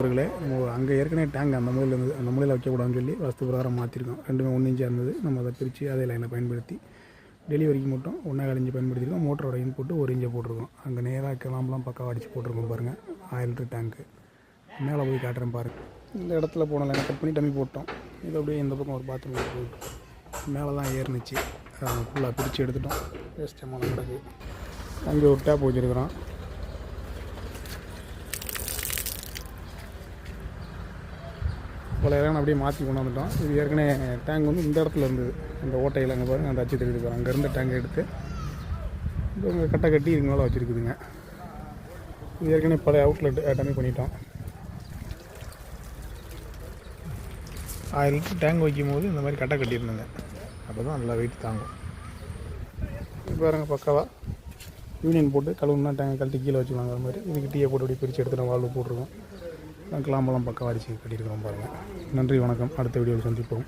நண்பர்களே, அங்கே ஏற்கனவே டேங்க் அந்த மூலையில் இருந்தது. அந்த மூலையில் வைக்கக்கூடாதுன்னு சொல்லி வாஸ்து பிரகாரம் மாற்றிருக்கோம். ரெண்டுமே 1 இன்ச்சாக இருந்தது. நம்ம அதை பிரித்து அதே லைனை பயன்படுத்தி டெலிவரிக்கு மட்டும் 1.25 இன்ச்சு பயன்படுத்திருக்கோம். மோட்டரோட இன்புட்டு 1 இன்ச்சை போட்டிருக்கோம். அங்கே நேராக கிளம்பலாம் பக்காவாக அடித்து போட்டிருக்கோம் பாருங்கள். 1000 லிட்டர் டேங்க்கு மேலே போய் காட்டுறேன் பாருங்கள். இந்த இடத்துல போன லைனை கட் பண்ணி டம்மி போட்டோம். இது அப்படியே இந்த பக்கம் ஒரு பாத்ரூம் போயிட்டு மேலே தான் ஏறினுச்சு. ஃபுல்லாக பிரித்து எடுத்துட்டோம். வேஸ்டமாக கிடக்கு. அங்கே ஒரு டேப் வச்சுருக்குறோம். பல இடம் அப்படியே மாற்றி கொண்டு வந்துட்டோம். இது ஏற்கனவே டேங்க் வந்து இந்த இடத்துல இருந்தது. அந்த ஓட்டையில் அங்கே பாருங்கள், அந்த அச்சு தெரியுது பாருங்கள். அங்கேருந்து டேங்க் எடுத்து இப்போ இங்கே கட்டை கட்டி இதுக்கு மேலே வச்சுருக்குதுங்க. இது ஏற்கனவே பழைய அவுட்லெட் டம்மி பண்ணிட்டோம். 1000 லிட்டர் டேங்க் வைக்கும் போது இந்த மாதிரி கட்டை கட்டியிருந்தேங்க. அப்போ தான் நல்லா வெயிட் தாங்கும். இப்போ பாருங்கள் பக்காவாக யூனியன் போட்டு கழுவுனா டேங்க் கழட்டி கீழே வச்சுக்கலாங்கிற மாதிரி இதுக்கு டீயை போட்டு அப்படியே பிரித்து எடுத்து வாழ்வு போட்டிருக்கோம். கிளாம்பெல்லாம் பக்கம் அடித்து கட்டியிருக்கிறோம் பாருங்கள். நன்றி, வணக்கம். அடுத்த வீடியோவில் சந்திப்போம்.